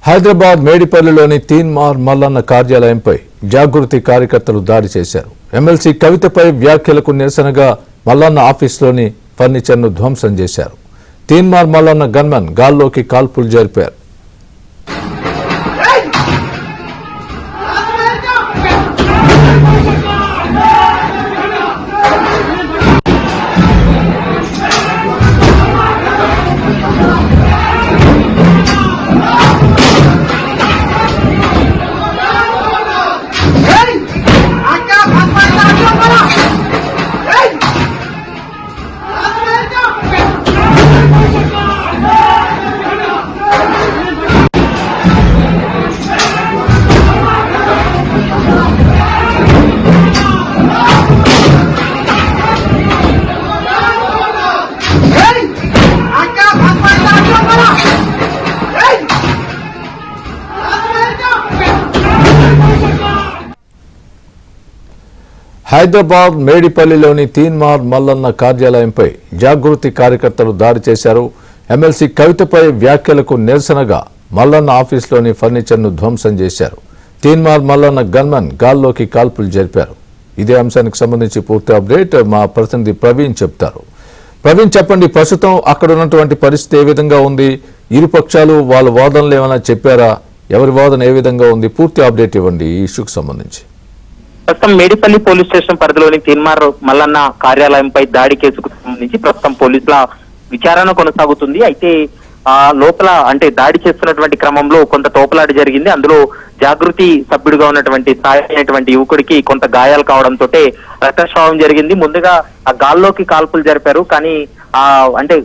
హైదరాబాద్ మేడిపల్లిలోని తీన్మార్ మల్లన్న కార్యాలయంపై జాగృతి కార్యకర్తలు దాడి చేశారు. ఎమ్మెల్సీ కవితపై వ్యాఖ్యలకు నిరసనగా మల్లన్న ఆఫీసులోని ఫర్నిచర్ను ధ్వంసం చేశారు. తీన్మార్ మల్లన్న గన్మన్ గాల్లోకి కాల్పులు జరిపారు. హైదరాబాద్ మేడిపల్లిలోని తీన్మార్ మల్లన్న కార్యాలయంపై జాగృతి కార్యకర్తలు దాడి చేశారు. ఎమ్మెల్సీ కవితపై వ్యాఖ్యలకు నిరసనగా మల్లన్న ఆఫీసులోని ఫర్నిచర్ను ధ్వంసం చేశారు. తీన్మార్ మల్లన్న గన్మన్ గాల్లోకి కాల్పులు జరిపారు. ఇదే అంశానికి సంబంధించి పూర్తి అప్డేట్ మా ప్రతినిధి ప్రవీణ్ చెప్తారు. ప్రవీణ్, చెప్పండి, ప్రస్తుతం అక్కడ ఉన్నటువంటి పరిస్థితి ఏ విధంగా ఉంది? ఇరు పక్షాలు వాళ్ళ వాదనలు ఏమైనా చెప్పారా? ఎవరి వాదన ఏ విధంగా ఉంది? పూర్తి అప్డేట్ ఇవ్వండి ఈ ఇష్యూకి సంబంధించి. ప్రస్తుతం మేడిపల్లి పోలీస్ స్టేషన్ పరిధిలోని తీన్మార్ మల్లన్న కార్యాలయంపై దాడి కేసుకు సంబంధించి ప్రస్తుతం పోలీసుల విచారణ కొనసాగుతుంది. అయితే లోపల అంటే దాడి చేస్తున్నటువంటి క్రమంలో కొంత తోపులాట జరిగింది. అందులో జాగృతి సభ్యుడిగా ఉన్నటువంటి సాయి అనేటువంటి యువకుడికి కొంత గాయాలు కావడంతో రక్తస్రావం జరిగింది. ముందుగా ఆ గాల్లోకి కాల్పులు జరిపారు. కానీ అంటే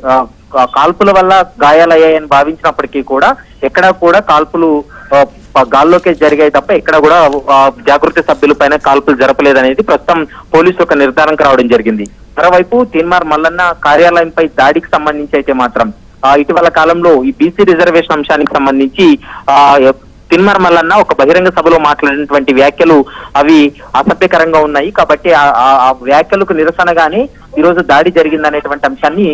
కాల్పుల వల్ల గాయాలయ్యాయని భావించినప్పటికీ కూడా ఎక్కడా కూడా కాల్పులు గాల్లోకే జరిగాయి తప్ప ఎక్కడ కూడా జాగృతి సభ్యుల పైన కాల్పులు జరపలేదనేది ప్రస్తుతం పోలీసులు ఒక నిర్ధారణకు రావడం జరిగింది. మరోవైపు తీన్మార్ మల్లన్న కార్యాలయంపై దాడికి సంబంధించి అయితే మాత్రం ఇటీవల కాలంలో ఈ బీసీ రిజర్వేషన్ అంశానికి సంబంధించి తీన్మార్ మల్లన్న ఒక బహిరంగ సభలో మాట్లాడినటువంటి వ్యాఖ్యలు అవి అసభ్యకరంగా ఉన్నాయి. కాబట్టి ఆ వ్యాఖ్యలకు నిరసనగానే ఈ రోజు దాడి జరిగిందనేటువంటి అంశాన్ని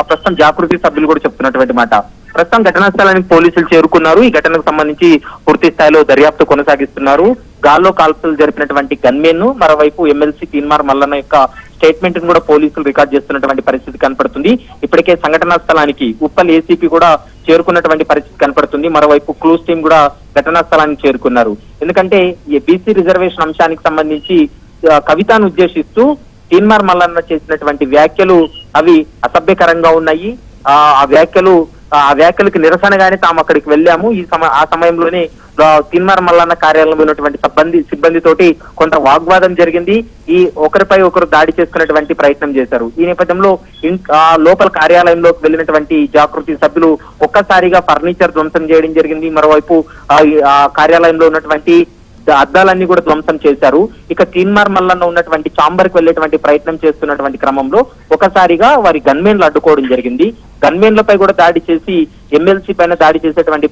ప్రస్తుతం జాగృతి సభ్యులు కూడా చెప్తున్నటువంటి మాట. ప్రస్తుతం ఘటనా స్థలానికి పోలీసులు చేరుకున్నారు. ఈ ఘటనకు సంబంధించి పూర్తి స్థాయిలో దర్యాప్తు కొనసాగిస్తున్నారు. గాల్లో కాల్పులు జరిపినటువంటి గన్మెన్ మరోవైపు ఎమ్మెల్సీ తీన్మార్ మల్లన్న యొక్క స్టేట్మెంట్ ను కూడా పోలీసులు రికార్డ్ చేస్తున్నటువంటి పరిస్థితి కనపడుతుంది. ఇప్పటికే సంఘటనా స్థలానికి ఉప్పల్ ఏసీపీ కూడా చేరుకున్నటువంటి పరిస్థితి కనపడుతుంది. మరోవైపు క్లూస్ టీం కూడా ఘటనా స్థలానికి చేరుకున్నారు. ఎందుకంటే ఈ బీసీ రిజర్వేషన్ అంశానికి సంబంధించి కవితను ఉద్దేశిస్తూ తీన్మార్ మల్లన్న చేసినటువంటి వ్యాఖ్యలు అవి అసభ్యకరంగా ఉన్నాయి. ఆ వ్యాఖ్యలకు నిరసనగానే తాము అక్కడికి వెళ్ళాము. ఆ సమయంలోనే తీన్మార్ మల్లన్న కార్యాలయంలో ఉన్నటువంటి సిబ్బందితోటి కొంత వాగ్వాదం జరిగింది. ఈ ఒకరిపై ఒకరు దాడి చేసుకునేటువంటి ప్రయత్నం చేశారు. ఈ నేపథ్యంలో లోపల కార్యాలయంలోకి వెళ్ళినటువంటి జాగృతి సభ్యులు ఒక్కసారిగా ఫర్నిచర్ ధ్వంసం చేయడం జరిగింది. మరోవైపు ఆ కార్యాలయంలో ఉన్నటువంటి అద్దాలన్నీ కూడా ధ్వంసం చేశారు. ఇక తీన్మార్ మల్లన్న ఉన్నటువంటి చాంబర్ కి వెళ్లేటువంటి ప్రయత్నం చేస్తున్నటువంటి క్రమంలో ఒకసారిగా వారి గన్మెన్లు అడ్డుకోవడం జరిగింది. గన్మెన్లపై కూడా దాడి చేసి ఎమ్మెల్సీ పైన దాడి చేసేటువంటి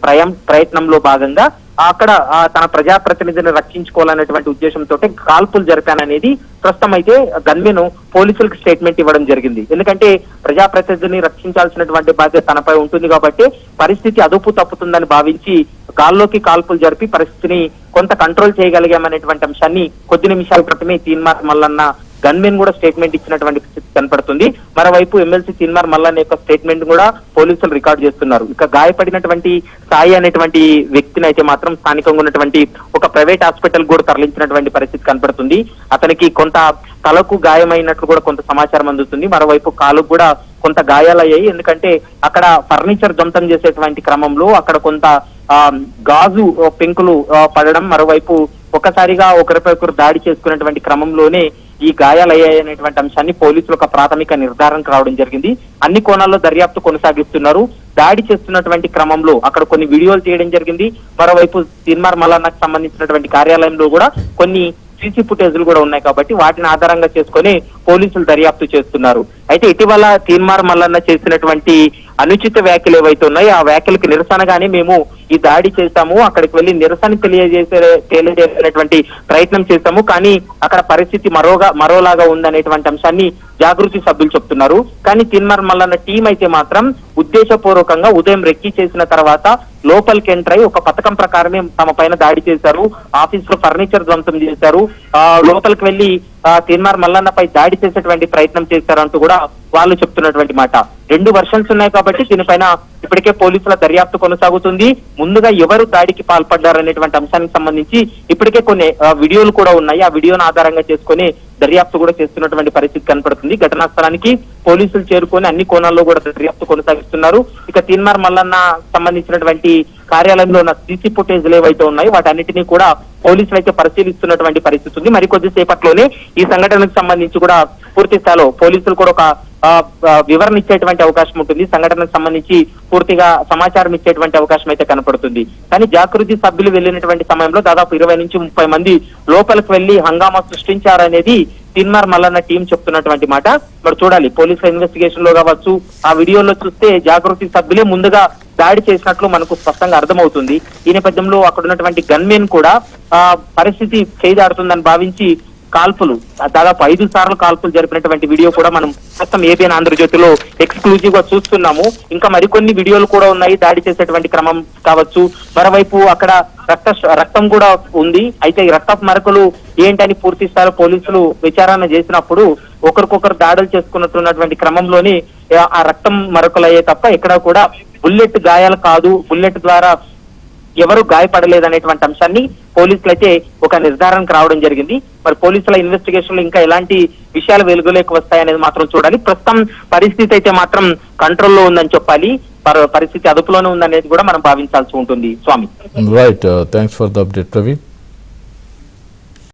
ప్రయత్నంలో భాగంగా అక్కడ తన ప్రజాప్రతినిధిని రక్షించుకోవాలనేటువంటి ఉద్దేశంతో కాల్పులు జరిపాననేది ప్రస్తుతం అయితే గన్మెన్ పోలీసులకు స్టేట్మెంట్ ఇవ్వడం జరిగింది. ఎందుకంటే ప్రజాప్రతినిధిని రక్షించాల్సినటువంటి బాధ్యత తనపై ఉంటుంది కాబట్టి పరిస్థితి అదుపు తప్పుతుందని భావించి గాల్లోకి కాల్పులు జరిపి పరిస్థితిని కొంత కంట్రోల్ చేయగలిగామనేటువంటి అంశాన్ని కొద్ది నిమిషాల క్రితమే తీన్మార్ మల్లన్న గన్మెన్ కూడా స్టేట్మెంట్ ఇచ్చినటువంటి పరిస్థితి కనపడుతుంది. మరోవైపు ఎమ్మెల్సీ తీన్మార్ మల్లన్న యొక్క స్టేట్మెంట్ కూడా పోలీసులు రికార్డ్ చేస్తున్నారు. ఇక గాయపడినటువంటి సాయి అనేటువంటి వ్యక్తిని అయితే మాత్రం స్థానికంగా ఉన్నటువంటి ఒక ప్రైవేట్ హాస్పిటల్ కూడా తరలించినటువంటి పరిస్థితి కనపడుతుంది. అతనికి కొంత తలకు గాయమైనట్లు కూడా కొంత సమాచారం అందుతుంది. మరోవైపు కాలుకు కూడా కొంత గాయాలయ్యాయి. ఎందుకంటే అక్కడ ఫర్నిచర్ ధ్వంసం చేసేటువంటి క్రమంలో అక్కడ కొంత గాజు పెంకులు పడడం, మరోవైపు ఒక్కసారిగా ఒకరిపై ఒకరు దాడి చేసుకునేటువంటి క్రమంలోనే ఈ గాయాలయ్యాయనేటువంటి అంశాన్ని పోలీసులు ఒక ప్రాథమిక నిర్ధారణకు రావడం జరిగింది. అన్ని కోణాల్లో దర్యాప్తు కొనసాగిస్తున్నారు. దాడి చేస్తున్నటువంటి క్రమంలో అక్కడ కొన్ని వీడియోలు తీయడం జరిగింది. మరోవైపు తీన్మార్ మల్లన్నకు సంబంధించినటువంటి కార్యాలయంలో కూడా కొన్ని సీసీ ఫుటేజ్లు కూడా ఉన్నాయి కాబట్టి వాటిని ఆధారంగా చేసుకొని పోలీసులు దర్యాప్తు చేస్తున్నారు. అయితే ఇటీవల తీన్మార్ మల్లన్న చేసినటువంటి అనుచిత వ్యాఖ్యలు ఏవైతే ఉన్నాయో ఆ వ్యాఖ్యలకు నిరసనగానే మేము ఈ దాడి చేశాము, అక్కడికి వెళ్లి నిరసన తెలియజేసేటువంటి ప్రయత్నం చేశాము, కానీ అక్కడ పరిస్థితి మరోలాగా ఉందనేటువంటి అంశాన్ని జాగృతి సభ్యులు చెప్తున్నారు. కానీ తీన్మార్ మల్లన్న టీం అయితే మాత్రం ఉద్దేశపూర్వకంగా ఉదయం రెక్కి చేసిన తర్వాత లోపలికి ఎంటర్ అయి ఒక పథకం ప్రకారమే తమ పైన దాడి చేశారు. ఆఫీస్ లో ఫర్నిచర్ ధ్వంసం చేశారు, లోపలికి వెళ్లి తీన్మార్ మల్లన్నపై దాడి చేసేటువంటి ప్రయత్నం చేశారు అంటూ కూడా వాళ్ళు చెప్తున్నటువంటి మాట. 2 వర్షన్స్ ఉన్నాయి కాబట్టి దీనిపైన ఇప్పటికే పోలీసుల దర్యాప్తు కొనసాగుతుంది. ముందుగా ఎవరు దాడికి పాల్పడ్డారనేటువంటి అంశానికి సంబంధించి ఇప్పటికే కొన్ని వీడియోలు కూడా ఉన్నాయి. ఆ వీడియోను ఆధారంగా చేసుకుని దర్యాప్తు కూడా చేస్తున్నటువంటి పరిస్థితి కనపడుతుంది. ఘటనా స్థలానికి పోలీసులు చేరుకొని అన్ని కోణాల్లో కూడా దర్యాప్తు కొనసాగిస్తున్నారు. ఇక తీన్మార్ మల్లన్న సంబంధించినటువంటి కార్యాలయంలో ఉన్న సీసీ ఫుటేజ్లు ఏవైతే ఉన్నాయో వాటన్నిటినీ కూడా పోలీసులు అయితే పరిశీలిస్తున్నటువంటి పరిస్థితి ఉంది. మరికొద్దిసేపట్లోనే ఈ సంఘటనకు సంబంధించి కూడా పూర్తి స్థాయిలో పోలీసులు కూడా ఒక వివరణ ఇచ్చేటువంటి అవకాశం ఉంటుంది. సంఘటనకు సంబంధించి పూర్తిగా సమాచారం ఇచ్చేటువంటి అవకాశం అయితే కనపడుతుంది. కానీ జాగృతి సభ్యులు వెళ్ళినటువంటి సమయంలో దాదాపు 20 నుంచి 30 మంది లోపలికి వెళ్లి హంగామా సృష్టించారనేది తీన్మార్ మల్లన్న టీం చెప్తున్నటువంటి మాట. మరి చూడాలి పోలీసుల ఇన్వెస్టిగేషన్ లో కావచ్చు, ఆ వీడియోలో చూస్తే జాగృతి సభ్యులే ముందుగా దాడి చేసినట్లు మనకు స్పష్టంగా అర్థమవుతుంది. ఈ నేపథ్యంలో అక్కడ ఉన్నటువంటి గన్మెన్ కూడా పరిస్థితి చేదాడుతుందని భావించి కాల్పులు దాదాపు 5 సార్లు కాల్పులు జరిపినటువంటి వీడియో కూడా మనం ప్రస్తుతం ఏబిఎన్ ఆంధ్రజ్యోతిలో ఎక్స్క్లూజివ్ గా చూస్తున్నాము. ఇంకా మరికొన్ని వీడియోలు కూడా ఉన్నాయి దాడి చేసేటువంటి క్రమం కావచ్చు. మరోవైపు అక్కడ రక్తం కూడా ఉంది. అయితే ఈ రక్తపు మరకలు ఏంటని పూర్తి స్థాయిలో పోలీసులు విచారణ చేసినప్పుడు ఒకరికొకరు దాడులు చేసుకున్నట్టున్నటువంటి క్రమంలోని ఆ రక్తం మరకలు అయ్యే తప్ప ఎక్కడా కూడా బుల్లెట్ గాయాలు కాదు, బుల్లెట్ ద్వారా ఎవరు గాయపడలేదనేటువంటి అంశాన్ని పోలీసులు అయితే ఒక నిర్ధారణకు రావడం జరిగింది. మరి పోలీసుల ఇన్వెస్టిగేషన్ లో ఇంకా ఎలాంటి విషయాలు వెలుగులోకి వస్తాయనేది మాత్రం చూడాలి. ప్రస్తుతం పరిస్థితి అయితే మాత్రం కంట్రోల్లో ఉందని చెప్పాలి, పరిస్థితి అదుపులోనే ఉందనేది కూడా మనం భావించాల్సి ఉంటుంది. Swami right, thanks for the update Praveen.